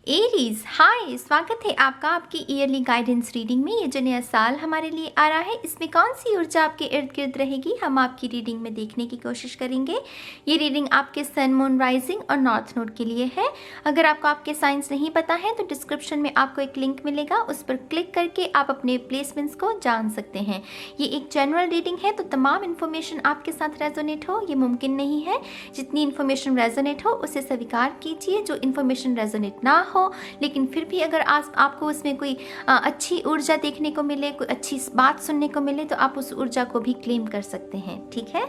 Aries, हाय, स्वागत है आपका आपकी ईयरली गाइडेंस रीडिंग में। ये जो नया साल हमारे लिए आ रहा है, इसमें कौन सी ऊर्जा आपके इर्द गिर्द रहेगी, हम आपकी रीडिंग में देखने की कोशिश करेंगे। ये रीडिंग आपके सन, मून, राइजिंग और नॉर्थ नोड के लिए है। अगर आपको आपके साइंस नहीं पता है तो डिस्क्रिप्शन में आपको एक लिंक मिलेगा, उस पर क्लिक करके आप अपने प्लेसमेंट्स को जान सकते हैं। ये एक जनरल रीडिंग है, तो तमाम इन्फॉर्मेशन आपके साथ रेजोनेट हो ये मुमकिन नहीं है। जितनी इन्फॉर्मेशन रेजोनेट हो उसे स्वीकार कीजिए, जो इन्फॉर्मेशन रेजोनेट ना हो लेकिन फिर भी अगर आपको उसमें कोई अच्छी ऊर्जा देखने को मिले, कोई अच्छी बात सुनने को मिले, तो आप उस ऊर्जा को भी क्लेम कर सकते हैं। ठीक है।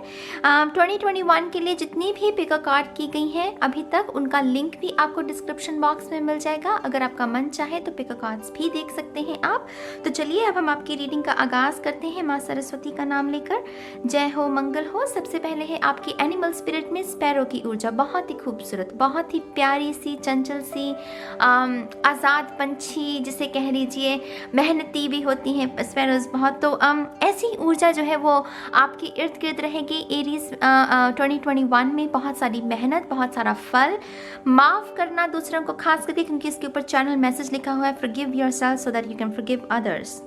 2021 के लिए जितनी भी पिक कार्ड की गई हैं अभी तक, उनका लिंक भी आपको डिस्क्रिप्शन बॉक्स में मिल जाएगा। अगर आपका मन चाहे तो पिक कार्ड्स भी देख सकते हैं आप। तो चलिए अब हम आपकी रीडिंग का आगाज करते हैं माँ सरस्वती का नाम लेकर। जय हो, मंगल हो। सबसे पहले है आपकी एनिमल स्पिरिट में स्पैरो की ऊर्जा। बहुत ही खूबसूरत, बहुत ही प्यारी सी, चंचल सी, आज़ाद पंछी जिसे कह लीजिए, मेहनती भी होती हैं स्पैरोज बहुत। तो ऐसी ऊर्जा जो है वो आपकी इर्द गिर्द रहेगी एरीज 2021 में। बहुत सारी मेहनत, बहुत सारा फल, माफ़ करना दूसरों को, खास करके क्योंकि इसके ऊपर चैनल मैसेज लिखा हुआ है, forgive yourself so that you can forgive others.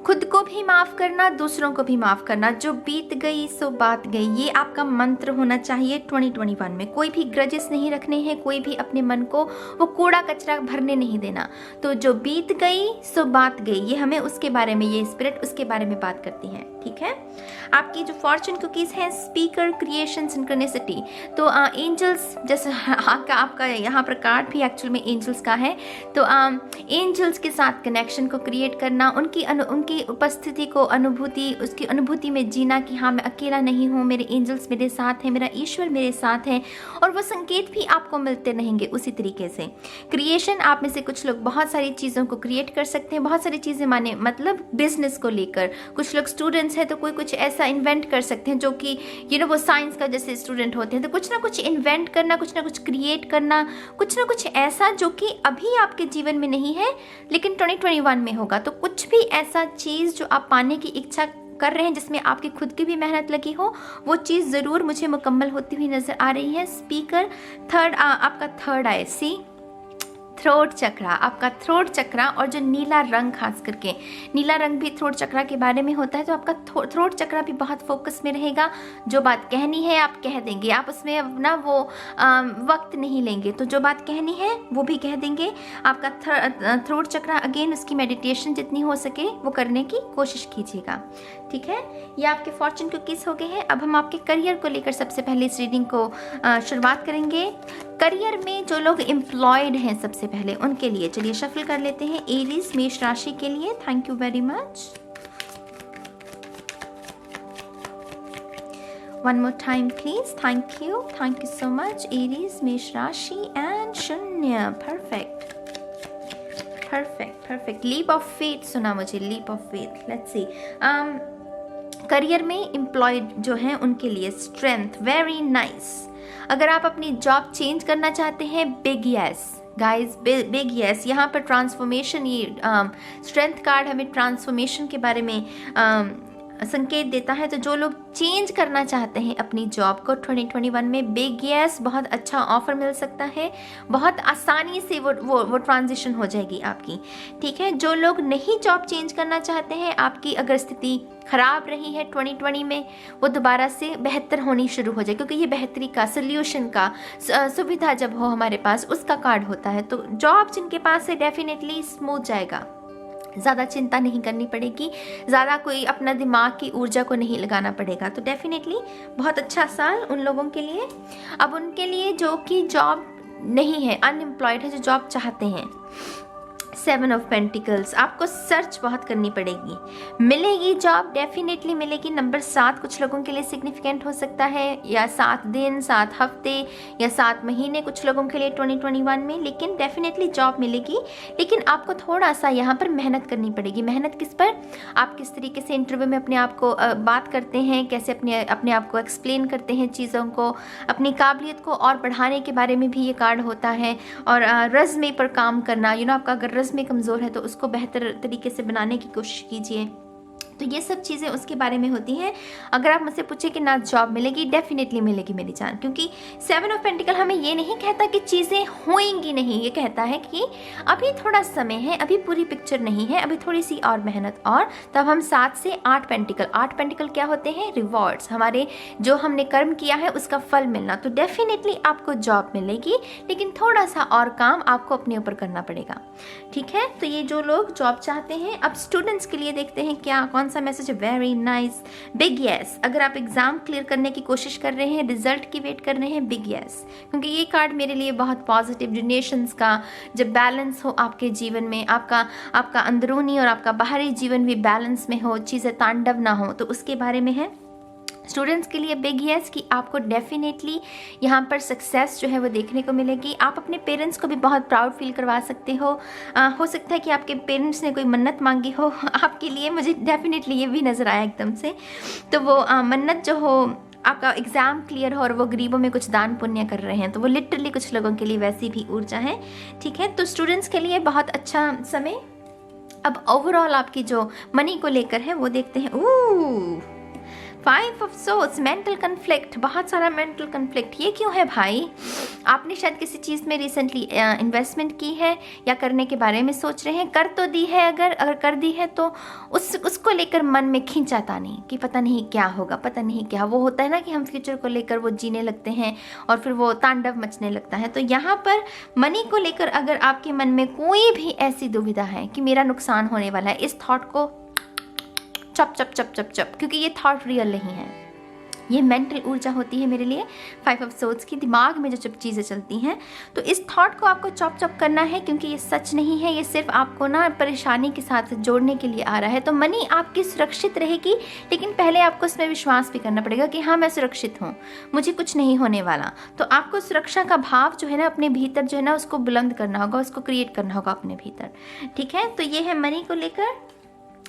खुद को भी माफ़ करना, दूसरों को भी माफ़ करना। जो बीत गई सो बात गई, ये आपका मंत्र होना चाहिए 2021 में। कोई भी ग्रजेस नहीं रखने हैं, कोई भी अपने मन को वो कूड़ा कचरा भरने नहीं देना। तो जो बीत गई सो बात गई, ये हमें उसके बारे में, ये स्पिरिट उसके बारे में बात करती है। ठीक है। आपकी जो फॉर्चून कुकीज़ हैं, स्पीकर, क्रिएशन, सिंक्रोनिसिटी। तो एंजल्स, जैसे आपका यहाँ पर कार्ड भी एक्चुअल में एंजल्स का है। तो एंजल्स के साथ कनेक्शन को क्रिएट करना, उनकी उपस्थिति को, अनुभूति, उसकी अनुभूति में जीना कि हाँ मैं अकेला नहीं हूँ, मेरे एंजल्स मेरे साथ हैं, मेरा ईश्वर मेरे साथ है। और वो संकेत भी आपको मिलते रहेंगे उसी तरीके से। क्रिएशन, आप में से कुछ लोग बहुत सारी चीज़ों को क्रिएट कर सकते हैं। बहुत सारी चीज़ें माने मतलब बिजनेस को लेकर, कुछ लोग स्टूडेंट्स हैं तो कोई कुछ ऐसा इन्वेंट कर सकते हैं जो कि वो साइंस का जैसे स्टूडेंट होते हैं, तो कुछ ना कुछ इन्वेंट करना, कुछ ना कुछ क्रिएट करना, कुछ ना कुछ ऐसा जो कि अभी आपके जीवन में नहीं है लेकिन 2021 में होगा। तो कुछ भी ऐसा चीज़ जो आप पाने की इच्छा कर रहे हैं, जिसमें आपकी खुद की भी मेहनत लगी हो, वो चीज़ ज़रूर मुझे मुकम्मल होती हुई नज़र आ रही है। स्पीकर, थर्ड, आपका थर्ड आई, सी थ्रोट चक्रा, आपका थ्रोट चक्रा। और जो नीला रंग, खास करके नीला रंग भी थ्रोट चक्रा के बारे में होता है, तो आपका थ्रोट चक्रा भी बहुत फोकस में रहेगा। जो बात कहनी है आप कह देंगे, आप उसमें अपना वो वक्त नहीं लेंगे, तो जो बात कहनी है वो भी कह देंगे। आपका थ्रोट चक्रा, अगेन उसकी मेडिटेशन जितनी हो सके वो करने की कोशिश कीजिएगा। ठीक है। ये आपके फॉर्चून कुकीज़ हो गए हैं। अब हम आपके करियर को लेकर सबसे पहले इस रीडिंग को शुरुआत करेंगे। करियर में जो लोग एम्प्लॉयड हैं सबसे पहले उनके लिए, चलिए शफल कर लेते हैं एरीज मेष राशि के लिए। Thank you very much. One more time please. Thank you so much. Aries मेष राशि एंड शून्य। Perfect perfect perfect. Leap of faith सुना मुझे, leap of faith. Let's see. Career में एम्प्लॉयड जो हैं उनके लिए स्ट्रेंथ, वेरी नाइस। अगर आप अपनी जॉब चेंज करना चाहते हैं, big yes guys, big yes. यहाँ पर ट्रांसफॉर्मेशन, ये स्ट्रेंथ कार्ड हमें ट्रांसफॉर्मेशन के बारे में संकेत देता है। तो जो लोग चेंज करना चाहते हैं अपनी जॉब को 2021 में, बिग यस, बहुत अच्छा ऑफर मिल सकता है। बहुत आसानी से वो ट्रांजिशन हो जाएगी आपकी। ठीक है। जो लोग नहीं जॉब चेंज करना चाहते हैं, आपकी अगर स्थिति खराब रही है 2020 में, वो दोबारा से बेहतर होनी शुरू हो जाए, क्योंकि ये बेहतरी का, सोल्यूशन का, सुविधा जब हो हमारे पास, उसका कार्ड होता है। तो जॉब जिनके पास है डेफिनेटली स्मूथ जाएगा, ज़्यादा चिंता नहीं करनी पड़ेगी, ज़्यादा कोई अपना दिमाग की ऊर्जा को नहीं लगाना पड़ेगा। तो डेफिनेटली बहुत अच्छा साल उन लोगों के लिए। अब उनके लिए जो कि जॉब नहीं है, अनएम्प्लॉयड है, जो जॉब चाहते हैं, 7 ऑफ पेंटिकल्स, आपको सर्च बहुत करनी पड़ेगी, मिलेगी जॉब, डेफिनेटली मिलेगी। नंबर 7 कुछ लोगों के लिए सिग्निफिकेंट हो सकता है, या 7 दिन, 7 हफ्ते या 7 महीने कुछ लोगों के लिए 2021 में, लेकिन डेफिनेटली जॉब मिलेगी। लेकिन आपको थोड़ा सा यहाँ पर मेहनत करनी पड़ेगी। मेहनत किस पर? आप किस तरीके से इंटरव्यू में अपने आप को बात करते हैं, कैसे अपने आप को एक्सप्लेन करते हैं चीज़ों को, अपनी काबिलियत को और बढ़ाने के बारे में भी ये कार्ड होता है। और रज़्मे पर काम करना, आपका अगर रज़्मे कमज़ोर है तो उसको बेहतर तरीके से बनाने की कोशिश कीजिए। तो ये सब चीज़ें उसके बारे में होती हैं। अगर आप मुझसे पूछे कि ना जॉब मिलेगी, डेफिनेटली मिलेगी मेरी जान, क्योंकि 7 ऑफ पेंटिकल हमें ये नहीं कहता कि चीज़ें होएंगी नहीं, ये कहता है कि अभी थोड़ा समय है, अभी पूरी पिक्चर नहीं है, अभी थोड़ी सी और मेहनत, और तब हम 7 से 8 पेंटिकल, 8 पेंटिकल क्या होते हैं? रिवॉर्ड्स, हमारे जो हमने कर्म किया है उसका फल मिलना। तो डेफिनेटली आपको जॉब मिलेगी, लेकिन थोड़ा सा और काम आपको अपने ऊपर करना पड़ेगा, ठीक है। तो ये जो लोग जॉब चाहते हैं, अब स्टूडेंट्स के लिए देखते हैं क्या कौन सा मैसेज है। Very nice, big yes. अगर आप एग्जाम क्लियर करने की कोशिश कर रहे हैं, रिजल्ट की वेट कर रहे हैं, बिग यस, क्योंकि ये कार्ड मेरे लिए बहुत पॉजिटिव, रिलेशंस का जब बैलेंस हो आपके जीवन में, आपका अंदरूनी और आपका बाहरी जीवन भी बैलेंस में हो, चीज़ें तांडव ना हो, तो उसके बारे में है। स्टूडेंट्स के लिए बिग यस कि आपको डेफिनेटली यहाँ पर सक्सेस जो है वो देखने को मिलेगी। आप अपने पेरेंट्स को भी बहुत प्राउड फील करवा सकते हो सकता है कि आपके पेरेंट्स ने कोई मन्नत मांगी हो आपके लिए, मुझे डेफिनेटली ये भी नज़र आया एकदम से। तो वो मन्नत जो हो, आपका एग्ज़ाम क्लियर हो और वो गरीबों में कुछ दान पुण्य कर रहे हैं, तो वो लिटरली कुछ लोगों के लिए वैसी भी ऊर्जा है, ठीक है। तो स्टूडेंट्स के लिए बहुत अच्छा समय। अब ओवरऑल आपकी जो मनी को लेकर है वो देखते हैं। 5 ऑफ सोर्ड्स, मेंटल कन्फ्लिक्ट, बहुत सारा मेंटल कन्फ्लिक्ट। ये क्यों है भाई? आपने शायद किसी चीज़ में रिसेंटली इन्वेस्टमेंट की है या करने के बारे में सोच रहे हैं, कर तो दी है, अगर कर दी है तो उसको लेकर मन में खींचाता नहीं कि पता नहीं क्या होगा, पता नहीं क्या। वो होता है ना कि हम फ्यूचर को लेकर वो जीने लगते हैं और फिर वो तांडव मचने लगता है। तो यहाँ पर मनी को लेकर अगर आपके मन में कोई भी ऐसी दुविधा है कि मेरा नुकसान होने वाला है, इस थॉट को चप चप चप चप चप, क्योंकि ये थॉट रियल नहीं है, ये मेंटल ऊर्जा होती है मेरे लिए। 5 ऑफ सोर्ड्स की दिमाग में जो चुप चीज़ें चलती हैं, तो इस थॉट को आपको चॉप चॉप करना है, क्योंकि ये सच नहीं है, ये सिर्फ आपको ना परेशानी के साथ जोड़ने के लिए आ रहा है। तो मनी आपकी सुरक्षित रहेगी, लेकिन पहले आपको उसमें विश्वास भी करना पड़ेगा कि हाँ मैं सुरक्षित हूँ, मुझे कुछ नहीं होने वाला। तो आपको सुरक्षा का भाव जो है ना अपने भीतर जो है ना उसको बुलंद करना होगा, उसको क्रिएट करना होगा अपने भीतर, ठीक है। तो ये है मनी को लेकर।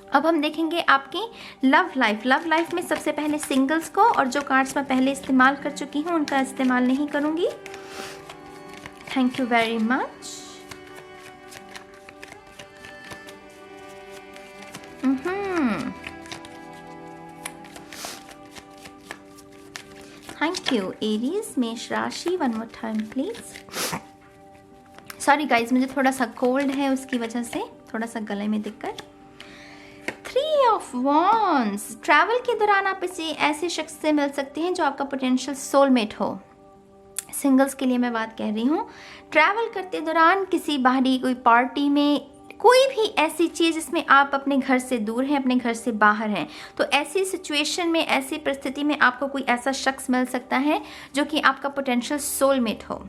अब हम देखेंगे आपकी लव लाइफ में सबसे पहले सिंगल्स को, और जो कार्ड्स मैं पहले इस्तेमाल कर चुकी हूँ उनका इस्तेमाल नहीं करूँगी। Thank you very much. Thank you Aries, मेष राशि। One more time please. Sorry guys, मुझे थोड़ा सा कोल्ड है, उसकी वजह से थोड़ा सा गले में दिक्कत। 3 ऑफ वॉन्ड्स, ट्रैवल के दौरान आप इसे ऐसे शख्स से मिल सकते हैं जो आपका पोटेंशियल सोलमेट हो। सिंगल्स के लिए मैं बात कह रही हूँ। ट्रैवल करते दौरान किसी बाहरी कोई पार्टी में, कोई भी ऐसी चीज़ जिसमें आप अपने घर से दूर हैं, अपने घर से बाहर हैं, तो ऐसी सिचुएशन में, ऐसी परिस्थिति में आपको कोई ऐसा शख्स मिल सकता है जो कि आपका पोटेंशियल सोलमेट हो।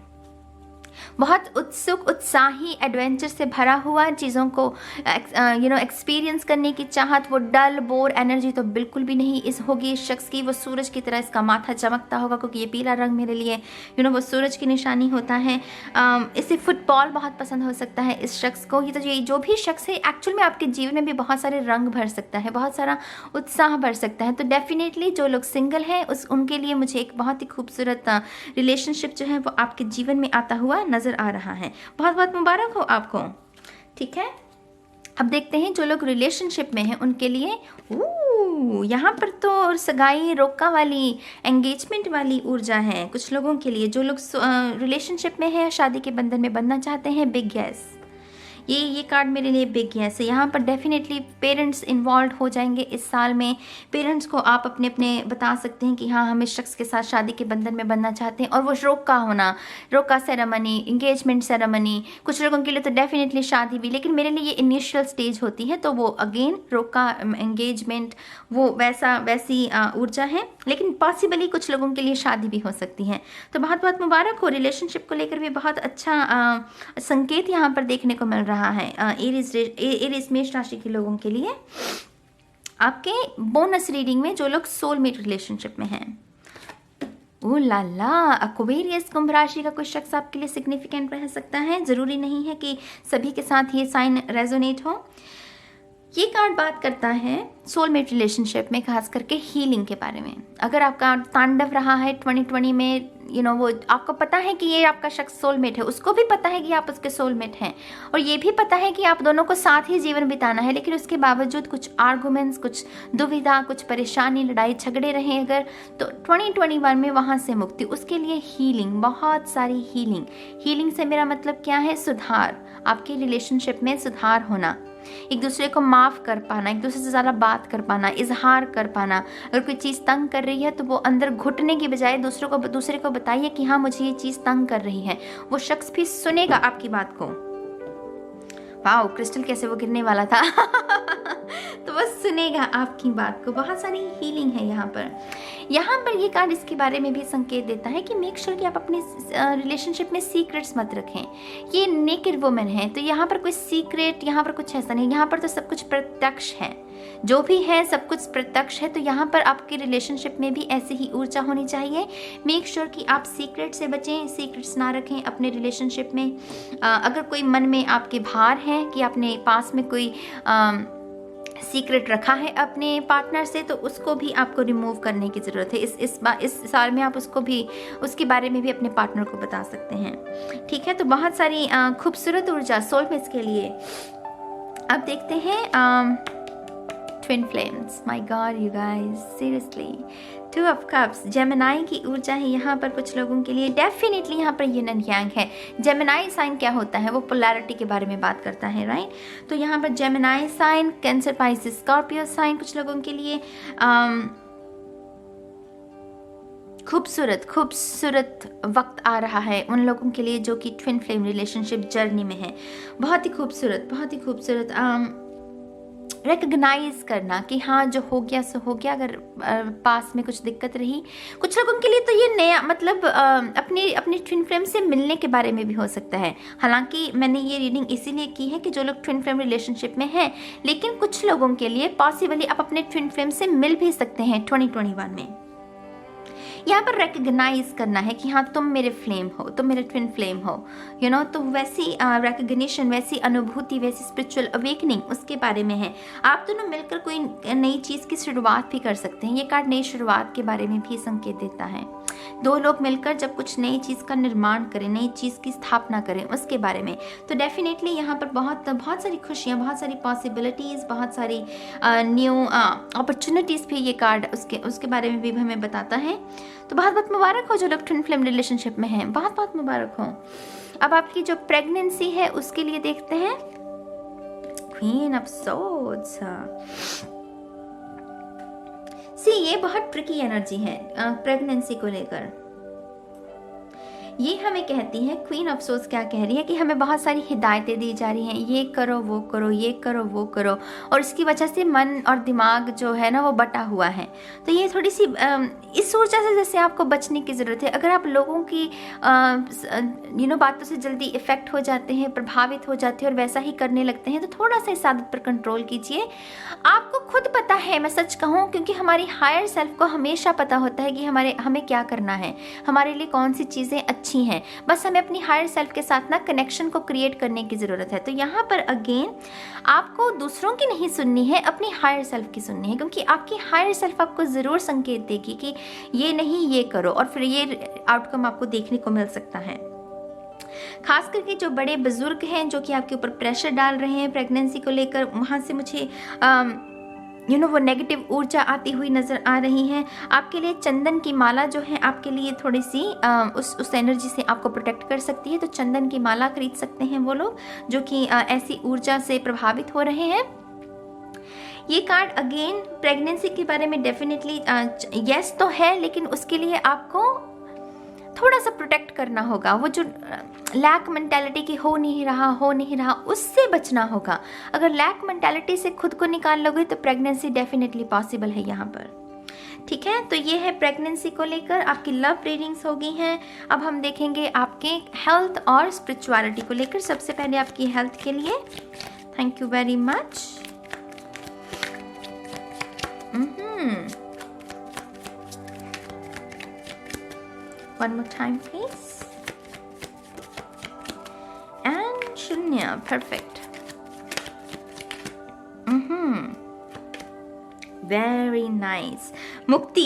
बहुत उत्सुक, उत्साही, एडवेंचर से भरा हुआ, चीज़ों को एक्सपीरियंस करने की चाहत, वो डल बोर एनर्जी तो बिल्कुल भी नहीं इस होगी इस शख्स की। वो सूरज की तरह इसका माथा चमकता होगा, क्योंकि ये पीला रंग मेरे लिए वो सूरज की निशानी होता है। इसे फुटबॉल बहुत पसंद हो सकता है इस शख्स को। ये जो भी शख्स है एक्चुअल में आपके जीवन में भी बहुत सारे रंग भर सकता है, बहुत सारा उत्साह भर सकता है। तो डेफिनेटली जो लोग सिंगल हैं उनके लिए मुझे एक बहुत ही खूबसूरत रिलेशनशिप जो है वो आपके जीवन में आता हुआ नज़र आ रहा है। बहुत बहुत मुबारक हो आपको, ठीक है। अब देखते हैं जो लोग रिलेशनशिप में हैं उनके लिए। यहाँ पर तो सगाई, रोका वाली, एंगेजमेंट वाली ऊर्जा है कुछ लोगों के लिए। जो लोग रिलेशनशिप में हैं, शादी के बंधन में बनना चाहते हैं, बिग यस। ये कार्ड मेरे लिए बिग यस है। यहाँ पर डेफिनेटली पेरेंट्स इन्वॉल्व हो जाएंगे इस साल में। पेरेंट्स को आप अपने बता सकते हैं कि हाँ हम इस शख्स के साथ शादी के बंधन में बनना चाहते हैं। और वो रोका सेरेमनी, इंगेजमेंट सेरेमनी, कुछ लोगों के लिए तो डेफिनेटली शादी भी, लेकिन मेरे लिए ये इनिशियल स्टेज होती है। तो वो अगेन रोका, एंगेजमेंट, वो वैसी ऊर्जा है, लेकिन पॉसिबली कुछ लोगों के लिए शादी भी हो सकती है। तो बहुत बहुत मुबारक हो। रिलेशनशिप को लेकर भी बहुत अच्छा संकेत यहाँ पर देखने को मिल रहा है। एरीज मेष राशि के लोगों के लिए आपके बोनस रीडिंग में जो लोग सोलमेट रिलेशनशिप में हैं। ओ लाला, एक्वेरियस कुंभ राशि का कोई शख्स आपके लिए सिग्निफिकेंट रह सकता है। जरूरी नहीं है कि सभी के साथ ये साइन रेजोनेट हो। ये कार्ड बात करता है सोलमेट रिलेशनशिप में खास करके हीलिंग के बारे में। अगर आपका तांडव रहा है 2020 में वो आपको पता है कि ये आपका शख्स सोलमेट है, उसको भी पता है कि आप उसके सोलमेट हैं, और ये भी पता है कि आप दोनों को साथ ही जीवन बिताना है, लेकिन उसके बावजूद कुछ आर्गुमेंट्स, कुछ दुविधा, कुछ परेशानी, लड़ाई झगड़े रहे अगर, तो 2021 में वहाँ से मुक्ति, उसके लिए हीलिंग, बहुत सारी हीलिंग से मेरा मतलब क्या है? सुधार, आपके रिलेशनशिप में सुधार होना, एक दूसरे को माफ़ कर पाना, एक दूसरे से ज़्यादा बात कर पाना, इजहार कर पाना। अगर कोई चीज़ तंग कर रही है तो वो अंदर घुटने की बजाय दूसरे को बताइए कि हाँ मुझे ये चीज़ तंग कर रही है, वो शख्स भी सुनेगा आपकी बात को। वाओ, क्रिस्टल कैसे वो गिरने वाला था तो वो सुनेगा आपकी बात को। बहुत सारी हीलिंग है यहाँ पर ये कार्ड इसके बारे में भी संकेत देता है कि मेक श्योर कि आप अपने रिलेशनशिप में सीक्रेट्स मत रखें। ये नेकेड वुमन है, तो यहाँ पर कोई सीक्रेट, यहाँ पर कुछ ऐसा नहीं, यहाँ पर तो सब कुछ प्रत्यक्ष है, जो भी है सब कुछ प्रत्यक्ष है। तो यहाँ पर आपके रिलेशनशिप में भी ऐसी ही ऊर्जा होनी चाहिए। मेक श्योर कि आप सीक्रेट से बचें, सीक्रेट्स ना रखें अपने रिलेशनशिप में। अगर कोई मन में आपके भार है कि आपने पास में कोई सीक्रेट रखा है अपने पार्टनर से, तो उसको भी आपको रिमूव करने की ज़रूरत है। इस साल में आप उसके बारे में भी अपने पार्टनर को बता सकते हैं। ठीक है, तो बहुत सारी खूबसूरत ऊर्जा सोलमेट्स के लिए। अब देखते हैं twin flames. My God you guys, seriously, 2 of cups, Gemini की ऊर्जा है यहाँ पर कुछ लोगों के लिए। डेफिनेटली यहाँ पर यिन एंड यांग है। जेमिनाई साइन क्या होता है? वो पोलैरिटी के बारे में बात करता है, राइट? तो यहाँ पर Gemini sign, Cancer, Pisces, Scorpio sign कुछ लोगों के लिए खूबसूरत वक्त आ रहा है उन लोगों के लिए जो कि ट्विन फ्लेम रिलेशनशिप जर्नी में है। बहुत ही खूबसूरत रिकग्नाइज करना कि हाँ जो हो गया सो हो गया। अगर पास में कुछ दिक्कत रही, कुछ लोगों के लिए तो ये नया मतलब अपनी ट्विन फ्लेम से मिलने के बारे में भी हो सकता है। हालांकि मैंने ये रीडिंग इसीलिए की है कि जो लोग ट्विन फ्लेम रिलेशनशिप में हैं, लेकिन कुछ लोगों के लिए पॉसिबली आप अपने ट्विन फ्लेम से मिल भी सकते हैं 2021 में। यहाँ पर रिकग्नाइज करना है कि हाँ तुम मेरे फ्लेम हो, तुम मेरे ट्विन फ्लेम हो, तो वैसी रिकग्निशन, वैसी अनुभूति, वैसी स्पिरिचुअल अवेकनिंग उसके बारे में है। आप दोनों मिलकर कोई नई चीज़ की शुरुआत भी कर सकते हैं। ये कार्ड नई शुरुआत के बारे में भी संकेत देता है। 2 लोग मिलकर जब कुछ नई चीज़ का निर्माण करें, नई चीज़ की स्थापना करें, उसके बारे में। तो डेफिनेटली यहाँ पर बहुत सारी खुशियाँ, बहुत सारी पॉसिबिलिटीज़, बहुत सारी न्यू अपॉर्चुनिटीज़ भी ये कार्ड उसके बारे में भी हमें बताता है। तो बहुत मुबारक हो जो लोग ट्विन फ्लेम रिलेशनशिप में हैं, बहुत मुबारक हो। अब आपकी जो प्रेगनेंसी है उसके लिए देखते हैं क्वीन ऑफ सोर्ड्स। ये बहुत ट्रिकी एनर्जी है प्रेगनेंसी को लेकर। ये हमें कहती है, क्वीन ऑफ सोर्ड्स क्या कह रही है कि हमें बहुत सारी हिदायतें दी जा रही हैं, ये करो वो करो, ये करो वो करो, और इसकी वजह से मन और दिमाग जो है ना वो बटा हुआ है। तो ये थोड़ी सी इस ऊर्जा से जैसे आपको बचने की ज़रूरत है। अगर आप लोगों की बातों से जल्दी इफ़ेक्ट हो जाते हैं, प्रभावित हो जाते हैं और वैसा ही करने लगते हैं, तो थोड़ा सा इस आदत पर कंट्रोल कीजिए। आपको खुद पता है, मैं सच कहूँ, क्योंकि हमारी हायर सेल्फ को हमेशा पता होता है कि हमें क्या करना है, हमारे लिए कौन सी चीज़ें अच्छी हैं। बस हमें अपनी हायर सेल्फ के साथ ना कनेक्शन को क्रिएट करने की ज़रूरत है। तो यहाँ पर अगेन आपको दूसरों की नहीं सुननी है, अपनी हायर सेल्फ की सुननी है, क्योंकि आपकी हायर सेल्फ आपको ज़रूर संकेत देगी कि ये नहीं, ये करो, और फिर ये आउटकम आपको देखने को मिल सकता है। खास करके जो बड़े बुजुर्ग हैं जो कि आपके ऊपर प्रेशर डाल रहे हैं प्रेगनेंसी को लेकर, वहाँ से मुझे वो नेगेटिव ऊर्जा आती हुई नज़र आ रही है। आपके लिए चंदन की माला जो है आपके लिए थोड़ी सी उस एनर्जी से आपको प्रोटेक्ट कर सकती है। तो चंदन की माला खरीद सकते हैं वो लोग जो कि ऐसी ऊर्जा से प्रभावित हो रहे हैं। ये कार्ड अगेन प्रेगनेंसी के बारे में डेफिनेटली यस तो है, लेकिन उसके लिए आपको थोड़ा सा प्रोटेक्ट करना होगा। वो जो लैक मेंटालिटी की हो नहीं रहा उससे बचना होगा। अगर लैक मेंटालिटी से खुद को निकाल लोगे तो प्रेगनेंसी डेफिनेटली पॉसिबल है यहाँ पर। ठीक है, तो ये है प्रेगनेंसी को लेकर आपकी लव रीडिंग्स हो गई हैं। अब हम देखेंगे आपके हेल्थ और स्पिरिचुअलिटी को लेकर। सबसे पहले आपकी हेल्थ के लिए thank you very much. One more time, please. And Shunya, perfect. Very nice. मुक्ति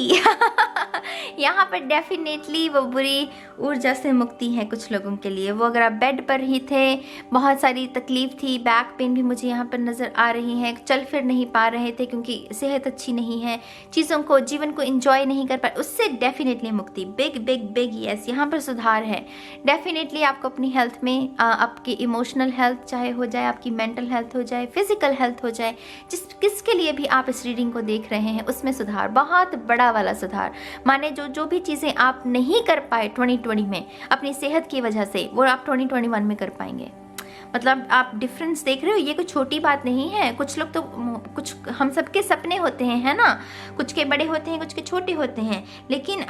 यहाँ पर डेफिनेटली वो बुरी ऊर्जा से मुक्ति है कुछ लोगों के लिए। वो अगर आप बेड पर ही थे, बहुत सारी तकलीफ थी, बैक पेन भी मुझे यहाँ पर नज़र आ रही है, चल फिर नहीं पा रहे थे क्योंकि सेहत अच्छी नहीं है, चीज़ों को, जीवन को एंजॉय नहीं कर पाए, उससे डेफिनेटली मुक्ति। बिग बिग बिग यस, यहाँ पर सुधार है। डेफिनेटली आपको अपनी हेल्थ में, आपकी इमोशनल हेल्थ चाहे हो जाए, आपकी मेंटल हेल्थ हो जाए, फिजिकल हेल्थ हो जाए, किसके लिए भी आप इस रीडिंग को देख रहे हैं, उसमें सुधार, बहुत बड़ा वाला सुधार। माने जो भी चीज़ें आप नहीं कर पाए 2020 में अपनी सेहत की वजह से, वो आप 2021 में कर पाएंगे। मतलब आप डिफरेंस देख रहे हो, ये कोई छोटी बात नहीं है। कुछ लोग तो, कुछ हम सबके सपने होते हैं, है ना, कुछ के बड़े होते हैं, कुछ के छोटे होते हैं, लेकिन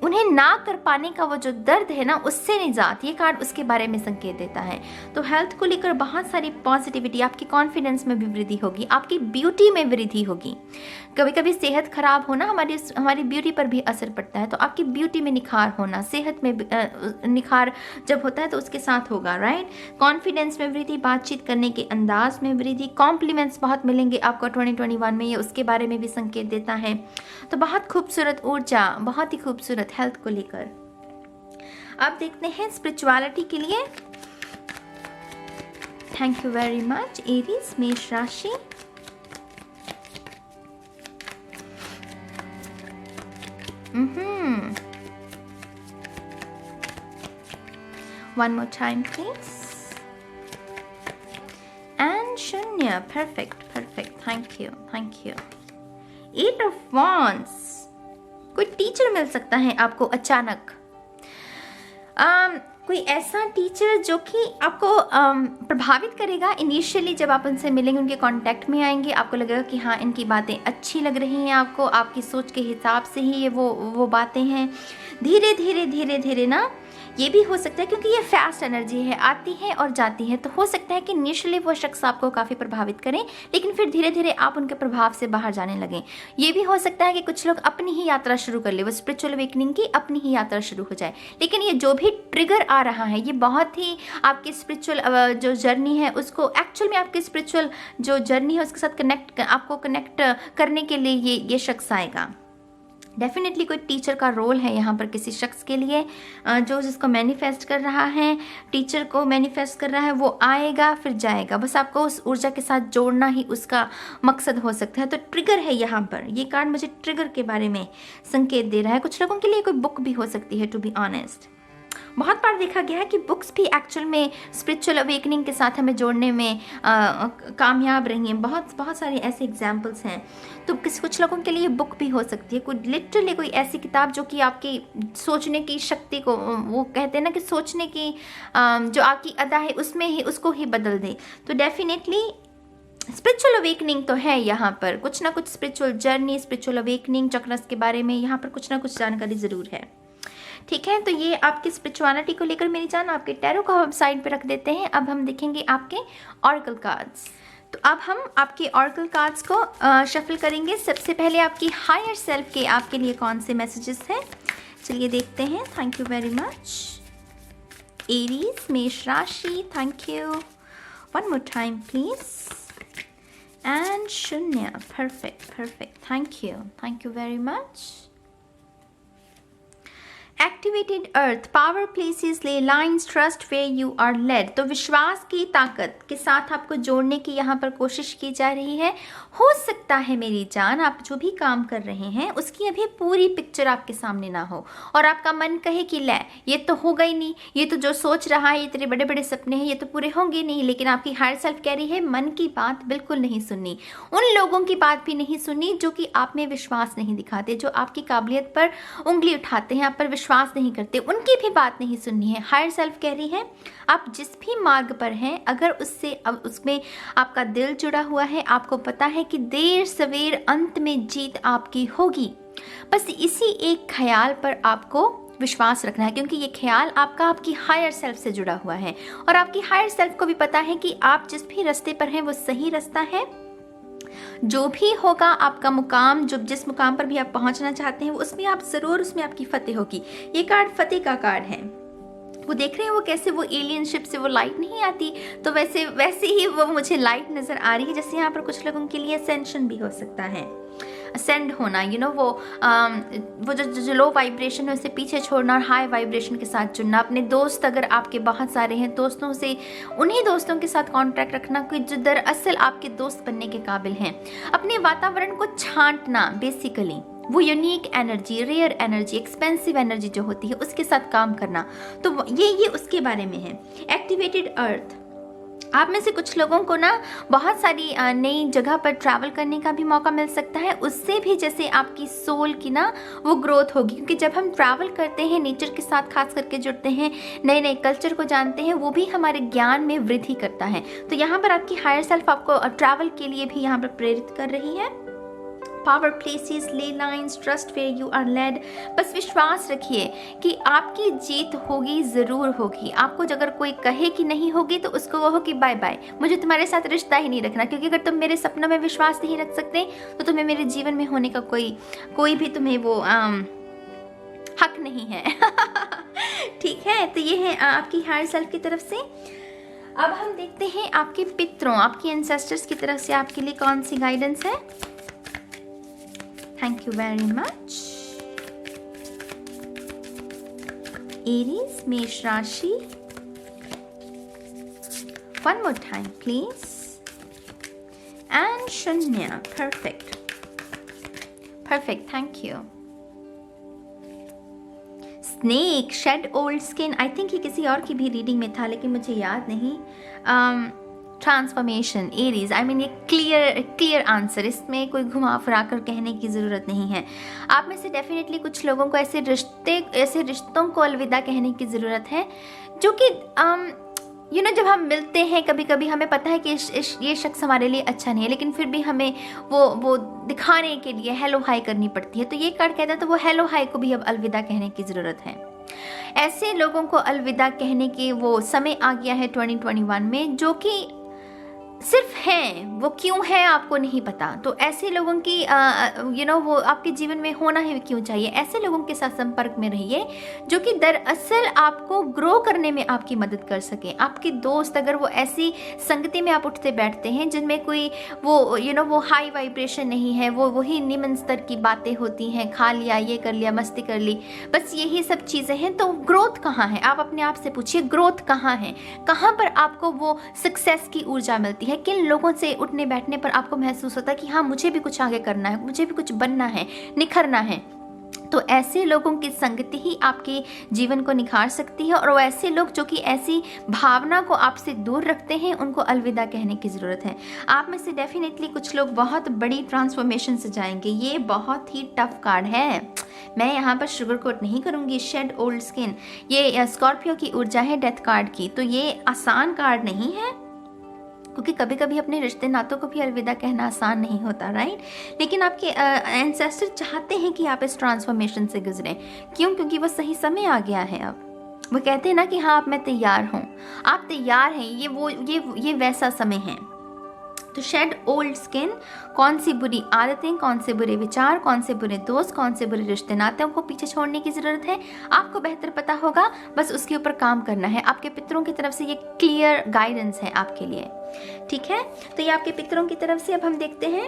उन्हें ना कर पाने का वो जो दर्द है ना, उससे निजात, ये कार्ड उसके बारे में संकेत देता है। तो हेल्थ को लेकर बहुत सारी पॉजिटिविटी, आपकी कॉन्फिडेंस में भी वृद्धि होगी, आपकी ब्यूटी में वृद्धि होगी। कभी कभी सेहत खराब होना हमारी ब्यूटी पर भी असर पड़ता है, तो आपकी ब्यूटी में निखार होना, सेहत में निखार जब होता है तो उसके साथ होगा, राइट। कॉन्फिडेंस में वृद्धि, बातचीत करने के अंदाज में वृद्धि, कॉम्प्लीमेंट्स बहुत मिलेंगे आपको 2021 में, ये उसके बारे में भी संकेत देता है। तो बहुत खूबसूरत ऊर्जा, बहुत ही खूबसूरत हेल्थ को लेकर। अब देखते हैं स्पिरिचुअलिटी के लिए। Thank you very much Aries, मेष राशि। One more time please. And शून्य, perfect, thank you. 8 of Wands, कोई टीचर मिल सकता है आपको अचानक, कोई ऐसा टीचर जो कि आपको प्रभावित करेगा। इनिशियली जब आप उनसे मिलेंगे, उनके कांटेक्ट में आएंगे, आपको लगेगा कि हाँ, इनकी बातें अच्छी लग रही हैं आपको, आपकी सोच के हिसाब से ही ये वो बातें हैं। धीरे धीरे ना, ये भी हो सकता है क्योंकि ये फास्ट एनर्जी है, आती है और जाती है, तो हो सकता है कि इनिशियली वो शख्स आपको काफ़ी प्रभावित करें, लेकिन फिर धीरे धीरे आप उनके प्रभाव से बाहर जाने लगें। ये भी हो सकता है कि कुछ लोग अपनी ही यात्रा शुरू कर ले, वो स्पिरिचुअल अवेकनिंग की अपनी ही यात्रा शुरू हो जाए। लेकिन ये जो भी ट्रिगर आ रहा है, ये बहुत ही आपकी स्पिरिचुअल जो जर्नी है उसको, एक्चुअल में आपकी स्पिरिचुअल जो जर्नी है उसके साथ आपको कनेक्ट करने के लिए ये शख्स आएगा। डेफिनेटली कोई टीचर का रोल है यहाँ पर किसी शख्स के लिए, जो जिसको मैनिफेस्ट कर रहा है, टीचर को मैनिफेस्ट कर रहा है, वो आएगा फिर जाएगा। बस आपको उस ऊर्जा के साथ जोड़ना ही उसका मकसद हो सकता है। तो ट्रिगर है यहाँ पर, ये कार्ड मुझे ट्रिगर के बारे में संकेत दे रहा है। कुछ लोगों के लिए कोई बुक भी हो सकती है, टू बी ऑनेस्ट। बहुत बार देखा गया है कि बुक्स भी एक्चुअल में स्पिरिचुअल अवेकनिंग के साथ हमें जोड़ने में कामयाब रही हैं। बहुत सारे ऐसे एग्जाम्पल्स हैं। तो कुछ लोगों के लिए बुक भी हो सकती है, कोई लिटरली कोई ऐसी किताब जो कि आपकी सोचने की शक्ति को, वो कहते हैं ना कि सोचने की जो आपकी अदा है उसमें ही, उसको ही बदल दे। तो डेफिनेटली स्पिरिचुअल अवेकनिंग तो है यहाँ पर, कुछ ना कुछ spiritual journey, spiritual awakening, chakras के बारे में यहाँ पर कुछ ना कुछ जानकारी ज़रूर है। ठीक है, तो ये आपकी स्पिरिचुअलिटी को लेकर मेरी जान, आपके टैरो को हम साइड पे रख देते हैं। अब हम देखेंगे आपके ऑरेकल कार्ड्स। तो अब हम आपके ऑरेकल कार्ड्स को शफल करेंगे। सबसे पहले आपकी हायर सेल्फ के आपके लिए कौन से मैसेजेस हैं, चलिए देखते हैं। Thank you very much Aries, मेष राशि, thank you. One more time please. And शून्य, perfect, thank you very much. Activated earth, power places, ley lines, trust where you are led. तो विश्वास की ताकत के साथ आपको जोड़ने की यहाँ पर कोशिश की जा रही है। हो सकता है मेरी जान, आप जो भी काम कर रहे हैं उसकी अभी पूरी पिक्चर आपके सामने ना हो और आपका मन कहे कि ले, ये तो होगा ही नहीं, ये तो जो सोच रहा है, ये तेरे बड़े बड़े सपने हैं, ये तो पूरे होंगे नहीं। लेकिन आपकी हायर सेल्फ कह रही है मन की बात बिल्कुल नहीं सुननी, उन लोगों की बात भी नहीं सुननी जो कि आप में विश्वास नहीं दिखाते, जो आपकी काबिलियत पर उंगली उठाते हैं, आप पर विश्वास नहीं करते, उनकी भी बात नहीं सुननी है। हायर सेल्फ कह रही है आप जिस भी मार्ग पर हैं, अगर उसमें आपका दिल जुड़ा हुआ है, आपको पता है कि देर सवेर अंत में जीत आपकी होगी। बस इसी एक ख्याल पर आपको विश्वास रखना है, क्योंकि ये ख्याल आपकी हायर सेल्फ से जुड़ा हुआ है और आपकी हायर सेल्फ को भी पता है कि आप जिस भी रास्ते पर हैं वो सही रास्ता है। जो भी होगा आपका मुकाम, जिस मुकाम पर भी आप पहुंचना चाहते हैं, उसमें आप जरूर, उसमें आपकी फतेह होगी। ये कार्ड फतेह का कार्ड है। वो देख रहे हैं वो कैसे वो एलियन शिप से वो लाइट नहीं आती, तो वैसे ही वो मुझे लाइट नज़र आ रही है। जैसे यहाँ पर कुछ लोगों के लिए असेंशन भी हो सकता है, असेंड होना, वो जो लो वाइब्रेशन है उसे पीछे छोड़ना और हाई वाइब्रेशन के साथ जुड़ना। अपने दोस्त अगर आपके बहुत सारे हैं, दोस्तों से उन्हीं दोस्तों के साथ कांटेक्ट रखना कोई जो दरअसल आपके दोस्त बनने के काबिल हैं। अपने वातावरण को छांटना, बेसिकली वो unique energy, rare energy, expensive energy जो होती है उसके साथ काम करना, तो ये उसके बारे में है। एक्टिवेटेड अर्थ, आप में से कुछ लोगों को ना बहुत सारी नई जगह पर ट्रैवल करने का भी मौका मिल सकता है। उससे भी जैसे आपकी सोल की ना वो ग्रोथ होगी, क्योंकि जब हम ट्रैवल करते हैं, नेचर के साथ खास करके जुड़ते हैं, नए नए कल्चर को जानते हैं, वो भी हमारे ज्ञान में वृद्धि करता है। तो यहाँ पर आपकी हायर सेल्फ आपको ट्रैवल के लिए भी यहाँ पर प्रेरित कर रही है। Power places, ley lines, trust where you are led, बस विश्वास रखिए कि आपकी जीत होगी, ज़रूर होगी। आपको अगर कोई कहे कि नहीं होगी तो उसको कहो कि बाय बाय, मुझे तुम्हारे साथ रिश्ता ही नहीं रखना, क्योंकि अगर तुम मेरे सपनों में विश्वास नहीं रख सकते तो तुम्हें मेरे जीवन में होने का कोई भी तुम्हें वो हक नहीं है। ठीक है, तो ये है आपकी हायर सेल्फ की तरफ से। अब हम देखते हैं आपके पितरों, आपके एंसेस्टर्स की तरफ से आपके लिए कौन सी गाइडेंस है। Thank you very much. Aries, मेष राशि. One more time, please. And Shanya, perfect. Perfect, thank you. Snake, shed old skin. I think ये किसी और की भी रीडिंग में था, लेकिन मुझे याद नहीं. ट्रांसफॉर्मेशन, एरीज, आई मीन ये क्लियर आंसर, इसमें कोई घुमा फिरा कर कहने की ज़रूरत नहीं है। आप में से डेफिनेटली कुछ लोगों को ऐसे रिश्तों को अलविदा कहने की ज़रूरत है जो कि जब हम मिलते हैं कभी कभी हमें पता है कि ये शख्स हमारे लिए अच्छा नहीं है, लेकिन फिर भी हमें वो दिखाने के लिए हेलो हाई करनी पड़ती है। तो ये कार्ड कहता है तो वो हेलो हाई को भी अब अलविदा कहने की ज़रूरत है। ऐसे लोगों को अलविदा कहने के वो समय आ गया है 2021 में, जो कि सिर्फ हैं, वो क्यों है आपको नहीं पता। तो ऐसे लोगों की वो आपके जीवन में होना ही क्यों चाहिए। ऐसे लोगों के साथ संपर्क में रहिए जो कि दरअसल आपको ग्रो करने में आपकी मदद कर सके। आपके दोस्त, अगर वो ऐसी संगति में आप उठते बैठते हैं जिनमें कोई वो हाई वाइब्रेशन नहीं है, वो वही निम्न स्तर की बातें होती हैं, खा लिया, ये कर लिया, मस्ती कर ली, बस यही सब चीज़ें हैं, तो ग्रोथ कहाँ है। आप अपने आप से पूछिए ग्रोथ कहाँ है, कहाँ पर आपको वो सक्सेस की ऊर्जा मिलती है, किन लोगों से उठने बैठने पर आपको महसूस होता है कि हाँ मुझे भी कुछ आगे करना है, मुझे भी कुछ बनना है, निखरना है। तो ऐसे लोगों की संगति ही आपके जीवन को निखार सकती है। और वो ऐसे लोग जो कि ऐसी भावना को आपसे दूर रखते हैं, उनको अलविदा कहने की ज़रूरत है। आप में से डेफिनेटली कुछ लोग बहुत बड़ी ट्रांसफॉर्मेशन से जाएंगे। ये बहुत ही टफ कार्ड है, मैं यहाँ पर शुगर कोट नहीं करूँगी। शेड ओल्ड स्किन, ये स्कॉर्पियो की ऊर्जा है डेथ कार्ड की, तो ये आसान कार्ड नहीं है, क्योंकि कभी कभी अपने रिश्ते नातों को भी अलविदा कहना आसान नहीं होता, राइट। लेकिन आपके एंसेस्टर चाहते हैं कि आप इस ट्रांसफॉर्मेशन से गुजरें। क्यों? क्योंकि वो सही समय आ गया है। अब वो कहते हैं ना कि हाँ अब मैं तैयार हूँ, आप तैयार हैं, ये वैसा समय है। तो शेड ओल्ड स्किन, कौन सी बुरी आदतें, कौन से बुरे विचार, कौन से बुरे दोस्त, कौन से बुरे रिश्ते नातों को पीछे छोड़ने की ज़रूरत है। आपको बेहतर पता होगा, बस उसके ऊपर काम करना है। आपके पितरों की तरफ से ये क्लियर गाइडेंस है आपके लिए, ठीक है। तो ये आपके पितरों की तरफ से। अब हम देखते हैं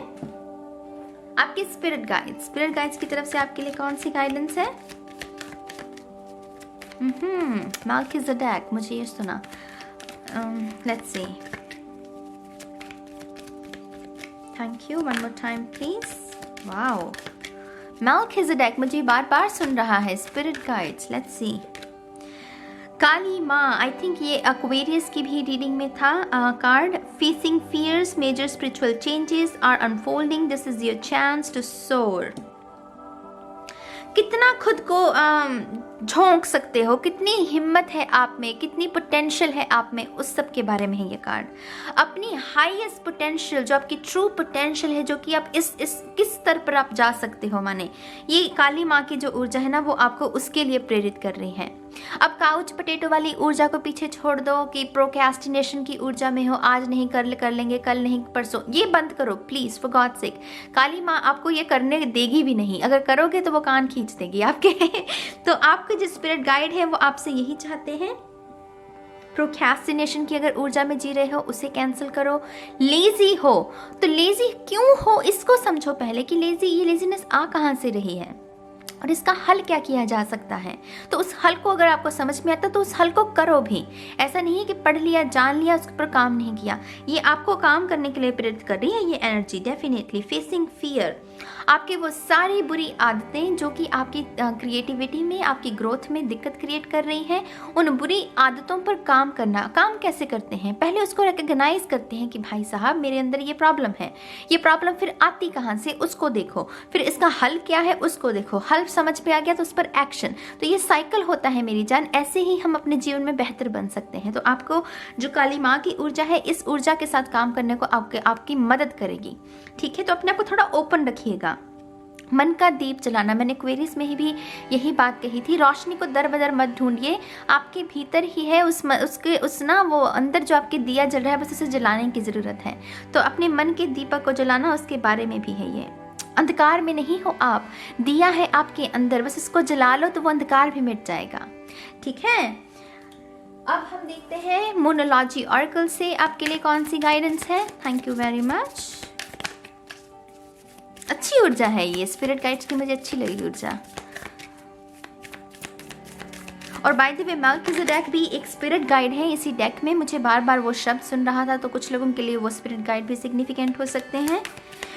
आपके स्पिरिट गाइड्स की तरफ से आपके लिए कौन सी गाइडेंस है। मेल्किसेडेक, मुझे ये सुना, let's see. Thank you, one more time please. Wow, Melchizedek मुझे बार बार सुन रहा है। Spirit guides, let's see. Kali माँ, आई थिंक ये एक्वेरियस की भी रीडिंग में था card. Facing fears, major spiritual changes are unfolding, this is your chance to soar. कितना खुद को झोंक सकते हो, कितनी हिम्मत है आप में, कितनी पोटेंशियल है आप में, उस सब के बारे में है ये कार्ड। अपनी हाईएस्ट पोटेंशियल, जो आपकी ट्रू पोटेंशियल है, जो कि आप इस किस स्तर पर आप जा सकते हो, माने ये काली माँ की जो ऊर्जा है ना, वो आपको उसके लिए प्रेरित कर रही है। अब काउच पटेटो वाली ऊर्जा को पीछे छोड़ दो कि प्रोक्रेस्टिनेशन की ऊर्जा में हो, आज नहीं कर लेंगे, कल नहीं परसों, ये बंद करो प्लीज, फॉर गॉड सेक। काली माँ आपको ये करने देगी भी नहीं, अगर करोगे तो वो कान खींच देगी आपके। तो आपके जो स्पिरिट गाइड है वो आपसे यही चाहते हैं प्रोक्रेस्टिनेशन की अगर ऊर्जा में जी रहे हो उसे कैंसिल करो। लेजी हो तो लेजी क्यों हो इसको समझो पहले कि ये लेजीनेस आ कहाँ से रही है और इसका हल क्या किया जा सकता है। तो उस हल को अगर आपको समझ में आता तो उस हल को करो भी। ऐसा नहीं है कि पढ़ लिया, जान लिया, उसके ऊपर काम नहीं किया। ये आपको काम करने के लिए प्रेरित कर रही है ये एनर्जी। डेफिनेटली फेसिंग फियर, आपके वो सारी बुरी आदतें जो कि आपकी क्रिएटिविटी में, आपकी ग्रोथ में दिक्कत क्रिएट कर रही हैं, उन बुरी आदतों पर काम करना। काम कैसे करते हैं, पहले उसको रिकग्नाइज करते हैं कि भाई साहब मेरे अंदर ये प्रॉब्लम है। ये प्रॉब्लम फिर आती कहाँ से उसको देखो, फिर इसका हल क्या है उसको देखो। हल समझ में आ गया तो उस पर एक्शन। तो ये साइकिल होता है मेरी जान। ऐसे ही हम अपने जीवन में बेहतर बन सकते हैं। तो आपको जो काली माँ की ऊर्जा है, इस ऊर्जा के साथ काम करने को आपकी मदद करेगी। ठीक है, तो अपने आप को थोड़ा ओपन रखिएगा। मन का दीप जलाना, मैंने क्वेरीज में ही भी यही बात कही थी। रोशनी को दर बदर मत ढूंढिए, आपके भीतर ही है। उस ना वो अंदर जो आपके दिया जल रहा है, बस उसे जलाने की ज़रूरत है। तो अपने मन के दीपक को जलाना, उसके बारे में भी है ये। अंधकार में नहीं हो आप, दिया है आपके अंदर, बस इसको जला लो तो वो अंधकार भी मिट जाएगा। ठीक है, अब हम देखते हैं मोनोलॉजी ऑरेकल से आपके लिए कौन सी गाइडेंस है। Thank you very much. अच्छी ऊर्जा है ये, स्पिरिट गाइड्स की मुझे अच्छी लगी ऊर्जा। और बाय द वे मेल्किज़ेडेक भी एक स्पिरिट गाइड है इसी डेक में। मुझे बार बार वो शब्द सुन रहा था, तो कुछ लोगों के लिए वो स्पिरिट गाइड भी सिग्निफिकेंट हो सकते हैं।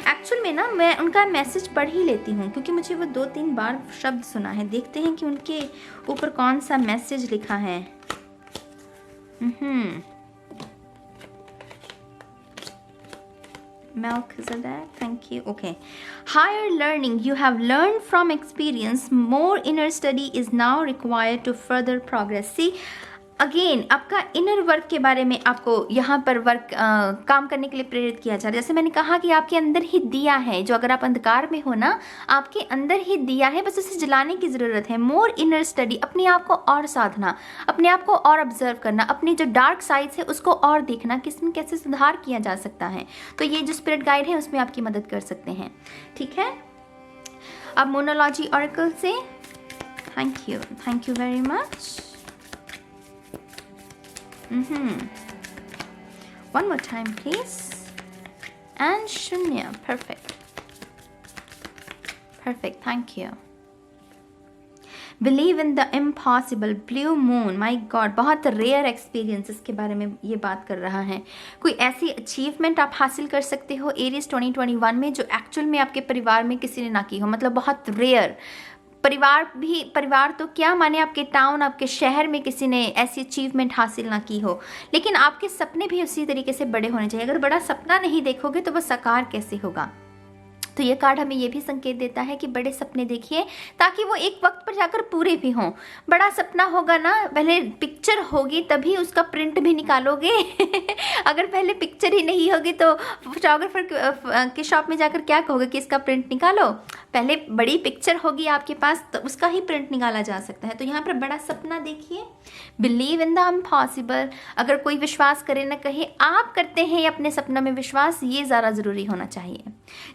एक्चुअल में ना मैं उनका मैसेज पढ़ ही लेती हूँ, क्योंकि मुझे वो 2-3 बार शब्द सुना है। देखते हैं कि उनके ऊपर कौन सा मैसेज लिखा है। Melchizedek, thank you. Okay. Higher learning. You have learned from experience. More inner study is now required to further progress. See, again आपका इनर वर्क के बारे में आपको यहाँ पर काम करने के लिए प्रेरित किया जा रहा है। जैसे मैंने कहा कि आपके अंदर ही दिया है, जो अगर आप अंधकार में हो ना, आपके अंदर ही दिया है, बस उसे जलाने की ज़रूरत है। मोर इनर स्टडी, अपने आप को और साधना, अपने आप को और ऑब्जर्व करना, अपनी जो डार्क साइड्स है उसको और देखना कि इसमें कैसे सुधार किया जा सकता है। तो ये जो स्पिरिट गाइड है उसमें आपकी मदद कर सकते हैं। ठीक है, अब मोनोलॉजी ऑरेकल से thank you very much. One more time, please. And Shunya. Perfect. Thank you. Believe in the impossible. Blue moon. My God, बहुत रेयर एक्सपीरियंसेस के बारे में ये बात कर रहा है। कोई ऐसी अचीवमेंट आप हासिल कर सकते हो एरीज 2021 में, जो एक्चुअल में आपके परिवार में किसी ने ना की हो। मतलब बहुत रेयर। परिवार तो क्या माने, आपके टाउन, आपके शहर में किसी ने ऐसी अचीवमेंट हासिल ना की हो। लेकिन आपके सपने भी उसी तरीके से बड़े होने चाहिए। अगर बड़ा सपना नहीं देखोगे तो वह साकार कैसे होगा। तो ये कार्ड हमें ये भी संकेत देता है कि बड़े सपने देखिए, ताकि वो एक वक्त पर जाकर पूरे भी हों। बड़ा सपना होगा ना, पहले पिक्चर होगी तभी उसका प्रिंट भी निकालोगे। अगर पहले पिक्चर ही नहीं होगी तो फोटोग्राफर के शॉप में जाकर क्या कहोगे कि इसका प्रिंट निकालो। पहले बड़ी पिक्चर होगी आपके पास तो उसका ही प्रिंट निकाला जा सकता है। तो यहाँ पर बड़ा सपना देखिए। Believe in the impossible. अगर कोई विश्वास करे ना कहे, आप करते हैं अपने सपना में विश्वास, ये ज़्यादा ज़रूरी होना चाहिए।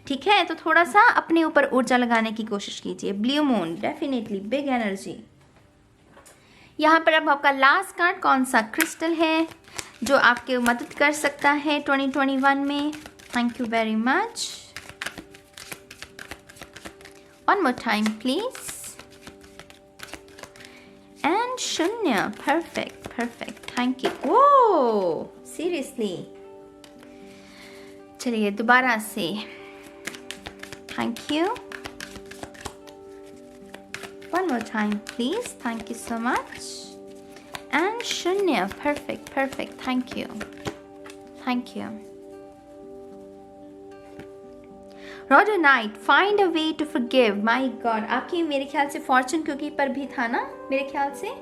ठीक है, तो थोड़ा सा अपने ऊपर ऊर्जा लगाने की कोशिश कीजिए। Blue moon, definitely big energy. यहाँ पर अब आपका लास्ट कार्ड कौन सा क्रिस्टल है जो आपके मदद कर सकता है 2021 में। Thank you very much. One more time, please. And Shunya. Perfect. Thank you. Whoa! Seriously. चलिए दोबारा से। Thank you. One more time, please. Thank you so much. And Shunya. Perfect. Thank you. Roger Knight, find a way to forgive. My God, आपकी मेरे ख्याल से Fortune cookie पर भी था ना, मेरे ख्याल से।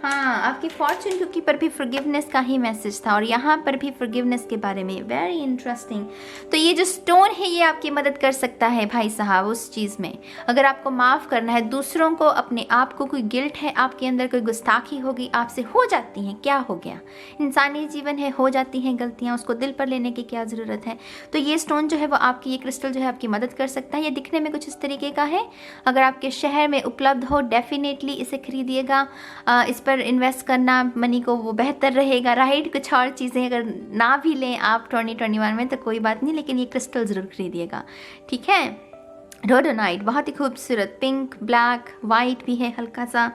हाँ, आपकी फॉर्चून कुकी पर भी फॉरगिवनेस का ही मैसेज था, और यहाँ पर भी फॉरगिवनेस के बारे में। Very interesting. तो ये जो स्टोन है ये आपकी मदद कर सकता है भाई साहब उस चीज़ में। अगर आपको माफ़ करना है दूसरों को, अपने आप को, कोई गिल्ट है आपके अंदर, कोई गुस्ताखी होगी आपसे, हो जाती हैं, क्या हो गया, इंसानी जीवन है, हो जाती हैं गलतियाँ, उसको दिल पर लेने की क्या ज़रूरत है। तो ये स्टोन जो है वो आपकी, ये क्रिस्टल जो है आपकी मदद कर सकता है। ये दिखने में कुछ इस तरीके का है। अगर आपके शहर में उपलब्ध हो डेफिनेटली इसे खरीदिएगा। इस पर पर इन्वेस्ट करना मनी को वो बेहतर रहेगा, राइट। कुछ और चीज़ें अगर ना भी लें आप 2021 में तो कोई बात नहीं, लेकिन ये क्रिस्टल ज़रूर खरीदिएगा, ठीक है। रोडोनाइट बहुत ही खूबसूरत, पिंक, ब्लैक, वाइट भी है हल्का सा।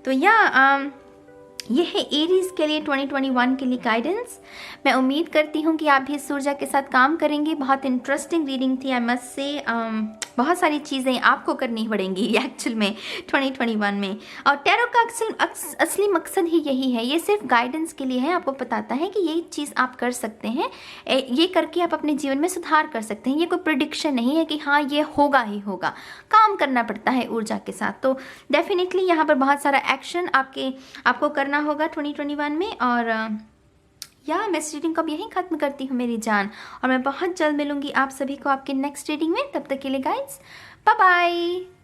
तो ये है एरीज के लिए 2021 के लिए गाइडेंस। मैं उम्मीद करती हूँ कि आप भी इस ऊर्जा के साथ काम करेंगे। बहुत इंटरेस्टिंग रीडिंग थी, आई मस्ट से। बहुत सारी चीज़ें आपको करनी पड़ेंगी एक्चुअल में 2021 में। और टैरो का असली मकसद ही यही है, ये सिर्फ गाइडेंस के लिए है, आपको बताता है कि ये चीज़ आप कर सकते हैं, ये करके आप अपने जीवन में सुधार कर सकते हैं। ये कोई प्रेडिक्शन नहीं है कि हाँ ये होगा ही होगा, काम करना पड़ता है ऊर्जा के साथ। तो डेफिनेटली यहाँ पर बहुत सारा एक्शन आपको करना होगा 2021 में। और मैं इस रीडिंग को अब यहीं ख़त्म करती हूँ मेरी जान, और मैं बहुत जल्द मिलूंगी आप सभी को आपके नेक्स्ट रीडिंग में। तब तक के लिए गाइड्स, बाय बाय।